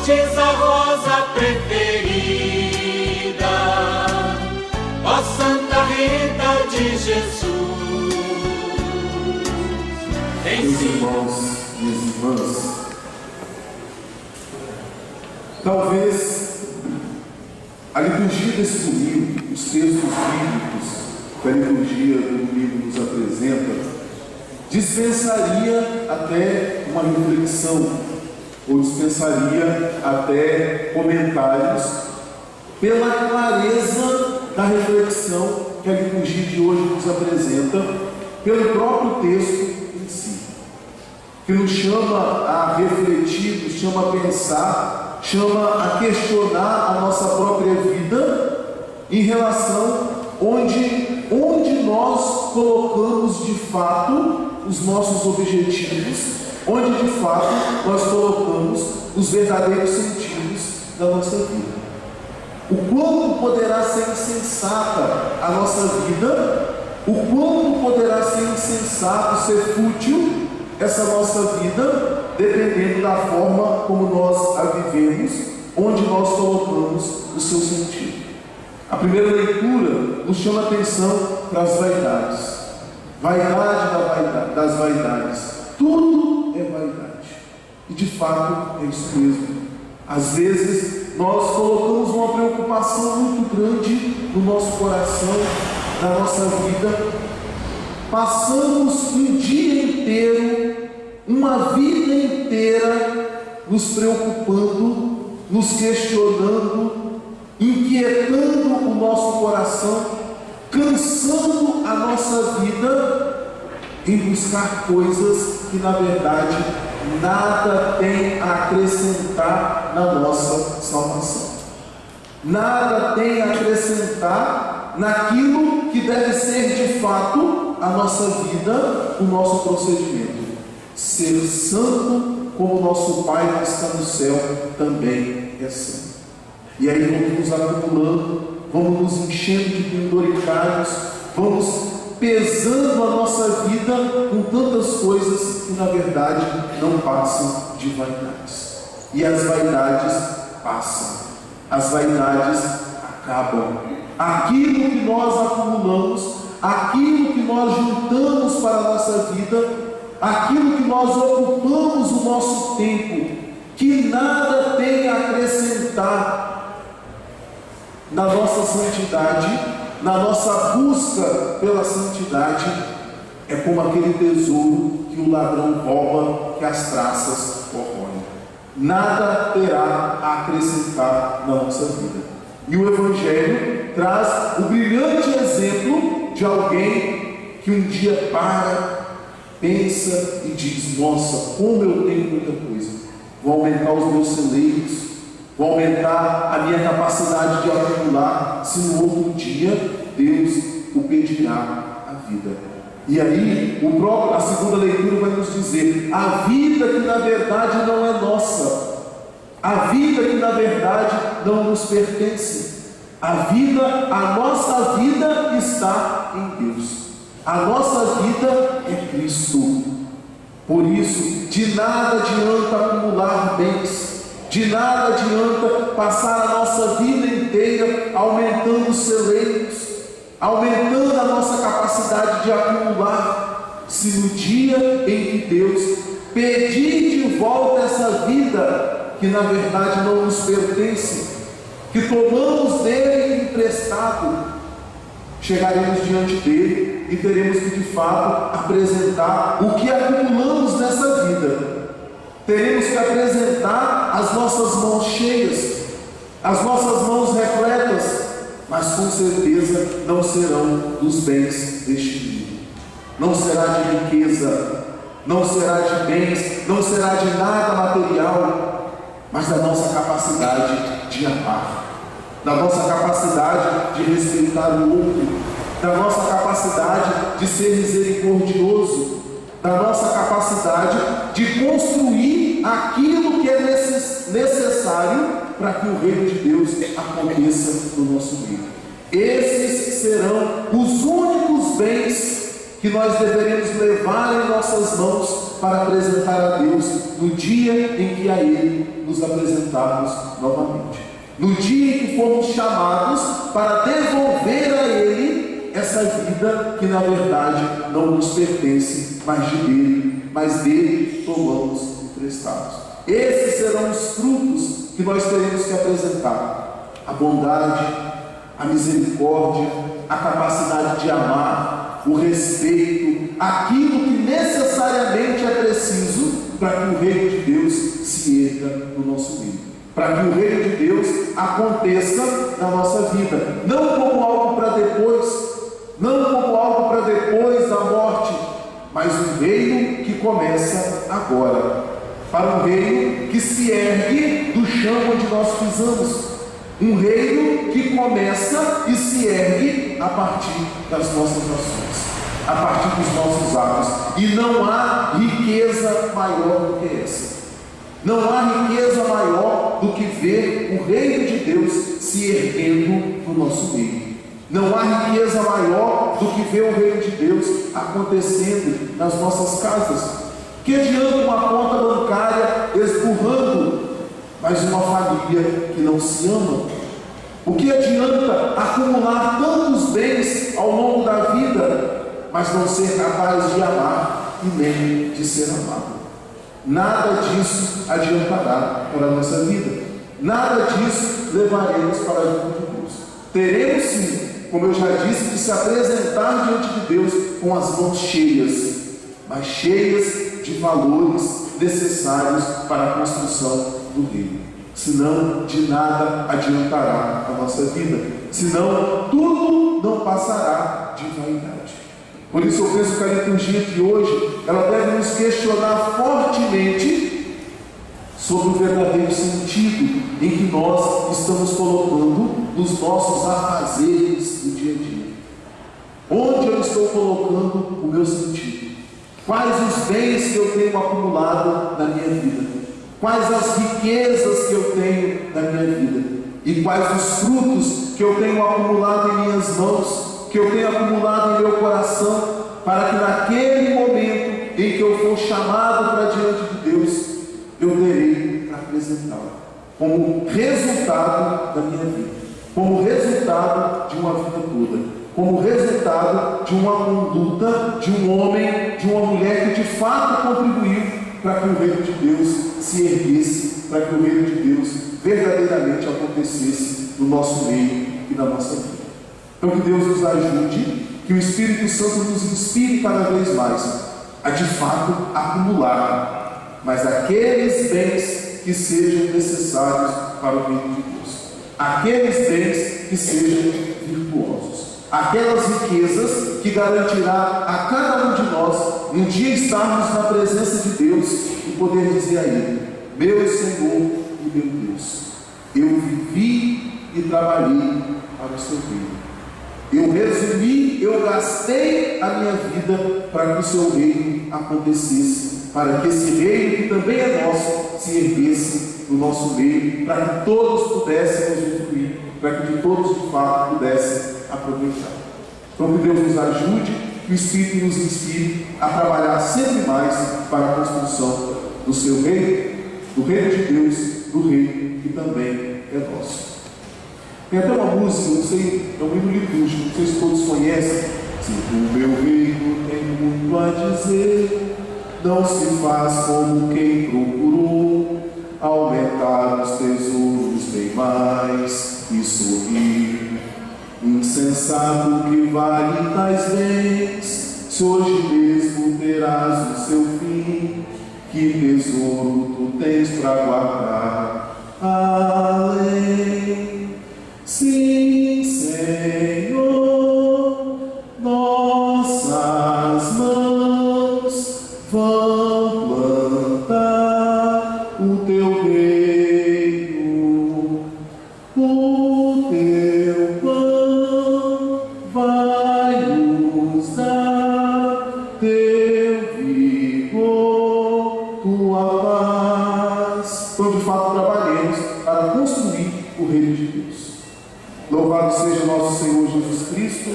fostes a rosa preferida, ó Santa Rita de Jesus. Meus irmãos e irmãs, talvez a liturgia desse domingo, os textos bíblicos que a liturgia do domingo nos apresenta, dispensaria até uma reflexão, ou dispensaria até comentários, pela clareza da reflexão que a liturgia de hoje nos apresenta, pelo próprio texto em si, que nos chama a refletir, nos chama a pensar, chama a questionar a nossa própria vida em relação onde nós colocamos de fato os nossos objetivos, onde de fato nós colocamos os verdadeiros sentidos da nossa vida. O quanto poderá ser insensata a nossa vida, o quanto poderá ser insensato, ser fútil essa nossa vida, dependendo da forma como nós a vivemos, onde nós colocamos o seu sentido. A primeira leitura nos chama a atenção para as vaidades. Vaidade das vaidades. Tudo é vaidade. E de fato é isso mesmo. Às vezes nós colocamos uma preocupação muito grande no nosso coração, na nossa vida. Passamos um dia inteiro, uma vida inteira, nos preocupando, nos questionando, inquietando o nosso coração, cansando a nossa vida em buscar coisas que na verdade nada tem a acrescentar na nossa salvação. Nada tem a acrescentar naquilo que deve ser de fato a nossa vida, o nosso procedimento. Ser santo como nosso Pai que está no céu também é santo. E aí vamos nos acumulando, vamos nos enchendo de penduricários, vamos pesando a nossa vida com tantas coisas que na verdade não passam de vaidades. E as vaidades passam, as vaidades acabam. Aquilo que nós acumulamos, aquilo que nós juntamos para a nossa vida, aquilo que nós ocupamos o nosso tempo, que nada tem a acrescentar na nossa santidade, na nossa busca pela santidade, é como aquele tesouro que o ladrão rouba, que as traças corroem. Nada terá a acrescentar na nossa vida. E o Evangelho traz o brilhante exemplo de alguém que um dia para, pensa e diz: nossa, como eu tenho muita coisa, vou aumentar os meus celeiros, vou aumentar a minha capacidade de acumular, se no outro dia Deus o pedirá a vida. E aí, a segunda leitura vai nos dizer: a vida que na verdade não é nossa, a vida que na verdade não nos pertence, a nossa vida está em Deus, a nossa vida é Cristo. Por isso, de nada adianta acumular bens, de nada adianta passar a nossa vida inteira aumentando os celeiros, aumentando a nossa capacidade de acumular, se no dia em que Deus pedir de volta essa vida que na verdade não nos pertence, que tomamos dele emprestado, chegaremos diante dele e teremos que de fato apresentar o que acumulamos nessa vida. Teremos que apresentar as nossas mãos cheias, as nossas mãos repletas, mas com certeza não serão dos bens deste mundo, não será de riqueza, não será de bens, não será de nada material, mas da nossa capacidade de amar, da nossa capacidade de respeitar o outro, da nossa capacidade de ser misericordioso, da nossa capacidade de construir aquilo que é necessário para que o reino de Deus aconteça no nosso meio. Esses serão os únicos bens que nós deveremos levar em nossas mãos para apresentar a Deus no dia em que a Ele nos apresentar. apresentarmos novamente. No dia em que fomos chamados para devolver a Ele essa vida que na verdade não nos pertence, mas dele tomamos emprestados. Esses serão os frutos que nós teremos que apresentar: a bondade, a misericórdia, a capacidade de amar, o respeito, aquilo que necessariamente é preciso para que o reino de Deus se erga no nosso meio, para que o reino de Deus aconteça na nossa vida, não como algo para depois, não como algo para depois da morte, mas um reino que começa agora, para um reino que se ergue do chão onde nós pisamos, um reino que começa e se ergue a partir das nossas ações, a partir dos nossos atos. E não há riqueza maior do que essa. Não há riqueza maior do que ver o reino de Deus se erguendo no nosso meio. Não há riqueza maior do que ver o reino de Deus acontecendo nas nossas casas. Que adianta uma conta bancária esburrando, mas uma família que não se ama? O que adianta acumular tantos bens ao longo da vida, mas não ser capaz de amar e nem de ser amado? Nada disso adiantará para a nossa vida. Nada disso levaremos para a vida de Deus. Teremos sim, como eu já disse, de se apresentar diante de Deus com as mãos cheias, mas cheias de valores necessários para a construção do reino. Senão, de nada adiantará a nossa vida. Senão, tudo não passará de vaidade. Por isso eu penso que a liturgia de hoje, ela deve nos questionar fortemente sobre o verdadeiro sentido em que nós estamos colocando nos nossos afazeres do dia a dia. Onde eu estou colocando o meu sentido? Quais os bens que eu tenho acumulado na minha vida? Quais as riquezas que eu tenho na minha vida? E quais os frutos que eu tenho acumulado em minhas mãos, que eu tenho acumulado em meu coração, para que naquele momento em que eu for chamado para diante de Deus, eu terei para apresentá-lo como resultado da minha vida, como resultado de uma vida toda, como resultado de uma conduta de um homem, de uma mulher que de fato contribuiu para que o reino de Deus se erguesse, para que o reino de Deus verdadeiramente acontecesse no nosso meio e na nossa vida. Então que Deus nos ajude, que o Espírito Santo nos inspire cada vez mais a de fato acumular, mas aqueles bens que sejam necessários para o reino de Deus, aqueles bens que sejam virtuosos, aquelas riquezas que garantirá a cada um de nós um dia estarmos na presença de Deus e poder dizer a Ele: meu Senhor e meu Deus, eu vivi e trabalhei para o seu reino. Eu resumi, eu gastei a minha vida para que o seu reino acontecesse, para que esse reino que também é nosso se erguesse no nosso meio, para que todos pudessem usufruir, para que de todos de fato pudessem aproveitar. Então que Deus nos ajude, que o Espírito nos inspire a trabalhar sempre mais para a construção do seu reino, do reino de Deus, do reino que também é nosso. Tem até uma música, não sei, é um hino litúrgico, não sei se todos conhecem. Se o meu reino tem muito a dizer, não se faz como quem procurou aumentar os tesouros bem mais e sorrir. Insensato que vale tais bens, se hoje mesmo terás o seu fim, que tesouro tu tens para guardar além. Sim, Senhor, nossas mãos vão plantar o teu reino, o teu pão vai nos dar, teu vigor, tua paz. Então, de fato, trabalhemos para construir o reino de Deus. Louvado seja nosso Senhor Jesus Cristo.